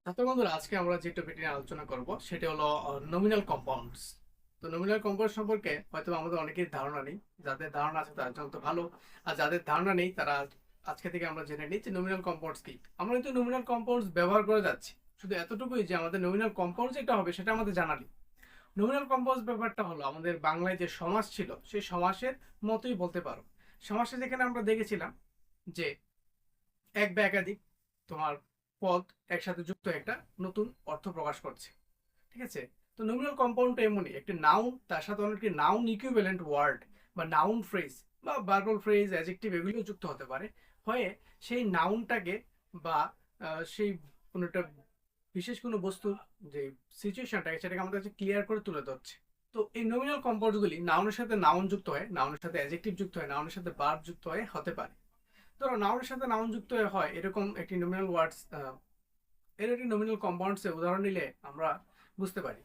তো বন্ধুরা, আজকে আমরা যে টপিক নিয়ে আলোচনা করব সেটা হলো নমিনাল কম্পাউন্ডস। তো নমিনাল কম্পাউন্ড সম্পর্কে হয়তো আমাদের অনেকের ধারণা নেই। যাদের ধারণা আছে তার জন্য তো ভালো, আর যাদের ধারণা নেই তারা আজকে থেকে আমরা জেনে নিই যে নমিনাল কম্পাউন্ডস কি। আমরা কিন্তু নমিনাল কম্পাউন্ডস ব্যবহার করে যাচ্ছি, শুধু এতটুকুই যে আমাদের নমিনাল কম্পাউন্ডস যেটা হবে সেটা আমাদের জানা নেই। নমিনাল কম্পাউন্ডস ব্যাপারটা হলো আমাদের বাংলায় যে সমাস ছিল সেই সমাসের মতোই বলতে পারো। সমাসে যেখানে আমরা দেখেছিলাম যে এক বা একাধিক তোমার পদ একসাথে যুক্ত একটা নতুন অর্থ প্রকাশ করছে, ঠিক আছে। তো নমিনাল কম্পাউন্ডটা এমনই একটি নাউন, তার সাথে অনেকটি নাউন ইকুইভ্যালেন্ট ওয়ার্ড বা নাউন ফ্রেজ বা ভার্বাল ফ্রেজ, অ্যাডজেক্টিভ এগুলিও যুক্ত হতে পারে। হয়ে সেই নাউনটাকে বা সেই কোনো একটা বিশেষ কোনো বস্তুর যে সিচুয়েশনটাকে সেটাকে আমাদের কাছে ক্লিয়ার করে তুলে ধরছে। তো এই নমিনাল কম্পাউন্ডগুলি নাউনের সাথে নাউন যুক্ত হয়, নাউনের সাথে অ্যাডজেক্টিভ যুক্ত হয়, নাউনের সাথে ভার্ব যুক্ত হয়ে হতে পারে। ধরো নাউনের সাথে নাউন যুক্ত হয় এরকম একটি নমিনাল ওয়ার্ডস, এর একটি নমিনাল কম্পাউন্ডস এর উদাহরণ নিলে আমরা বুঝতে পারি।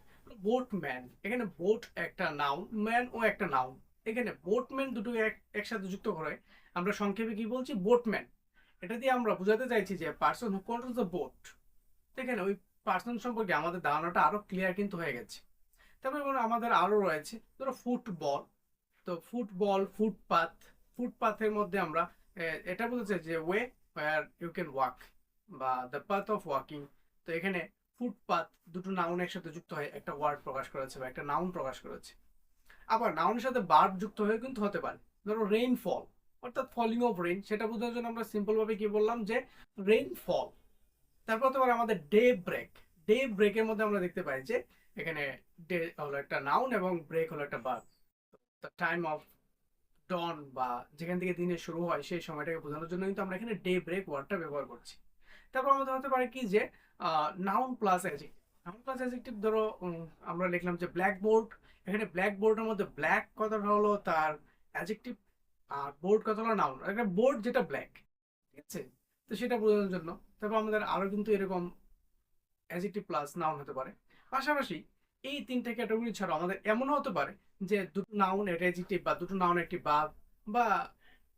বোট ম্যান, এখানে বোট একটা নাউন, ম্যান ও একটা নাউন। এখানে বোটম্যান দুটো একসাথে যুক্ত করে আমরা সংক্ষেপে কি বলছি, বোটম্যান। এটা দিয়ে আমরা বোঝাতে চাইছি যে person who controls the boat. এখানে ওই পার্সন সম্পর্কে আমাদের ধারণাটা আরো ক্লিয়ার কিন্তু হয়ে গেছে। তারপরে আমাদের আরো রয়েছে ধরো ফুটবল। তো ফুটবল, ফুটপাথ, ফুটপাথের মধ্যে আমরা এটা বলতে চাই যে way where you can walk বা দ্য পাথ অফ ওয়াকিং। তো এখানে ফুটপাথ দুটো নাউন একসাথে যুক্ত হয়ে একটা ওয়ার্ড প্রকাশ করেছে বা একটা নাউন প্রকাশ করেছে। আবার নাউনের সাথে ভার্ব যুক্ত হয়ে কিন্তু হতে পারে। ধরো রেইনফল, অর্থাৎ ফলিং অফ রেইন, সেটা বোঝানোর জন্য আমরা সিম্পল ভাবে কি বললাম যে রেইনফল। তারপর হতে পারে আমাদের ডে ব্রেক। ডে ব্রেকের মধ্যে আমরা দেখতে পাই যে এখানে ডে হলো একটা নাউন এবং ব্রেক হলো একটা verb. The time of dawn বা যেখান থেকে দিনের শুরু হয় সেই সময়টাকে বোঝানোর জন্য কিন্তু আমরা এখানে ডে ব্রেক ওয়ার্ডটা ব্যবহার করছি। তারপর আমাদের হতে পারে কি যে noun plus adjective. Noun plus adjective ধরো আমরা লিখলাম যে ব্ল্যাক বোর্ড। এখানে ব্ল্যাক বোর্ডের মধ্যে ব্ল্যাক কথাটা হলো তার অ্যাডজেক্টিভ, আর বোর্ড কথা হলো নাউন। একটা বোর্ড যেটা ব্ল্যাক, ঠিক আছে। তো সেটা বোঝানোর জন্য তারপর আমাদের আরো কিন্তু এরকম অ্যাডজেক্টিভ প্লাস নাউন হতে পারে। পাশাপাশি এই তিনটে ক্যাটাগরি ছাড়া আমাদের এমনও হতে পারে যে দুটো নাউন একটা অ্যাডজেক্টিভ বা দুটো নাউন একটি ভার্ব বা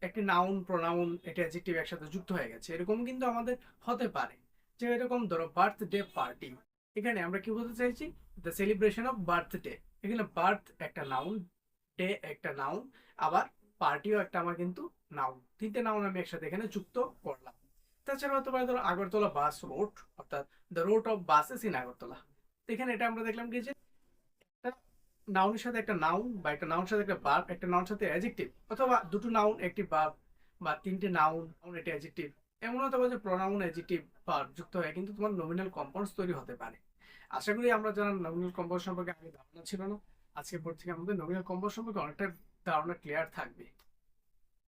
একটি নাউন প্রোনাউন একটা অ্যাডজেক্টিভ একসাথে যুক্ত হয়ে গেছে, এরকম কিন্তু আমাদের হতে পারে। যে এরকম ধরো বার্থডে পার্টি, এখানে আমরা কি বলতে চাইছি, দ্য সেলিব্রেশন অফ বার্থডে। এখানে বার্থ একটা নাউন, ডে একটা নাউন, আবার পার্টিও একটা আমার কিন্তু নাউন। তিনটে নাউন আমি একসাথে এখানে যুক্ত করলাম। তাছাড়া হতে পারে ধরো আগরতলা বাস রোড, অর্থাৎ the road of buses in Agartala. তো এখানে এটা আমরা দেখলাম কি যে একটা নাউনের সাথে একটা নাউন বা একটা নাউনের সাথে একটা ভার্ব, একটা নাউনের সাথে অ্যাডজেক্টিভ, অথবা দুটো নাউন একটি ভার্ব বা তিনটে নাউন নাউন একটি অ্যাডজেক্টিভ, এমন হতে পারে যে প্রোনাউন অ্যাডজেক্টিভ ভার্ব যুক্ত হয়ে কিন্তু তোমার নমিনাল কম্পাউন্ডস তৈরি হতে পারে। আশা করি আমরা যারা নমিনাল কম্পাউন্ড সম্পর্কে আগে ধারণা ছিল না, আজকের পর থেকে আমাদের নমিনাল কম্পাউন্ড সম্পর্কে অনেকটা ধারণা ক্লিয়ার থাকবে।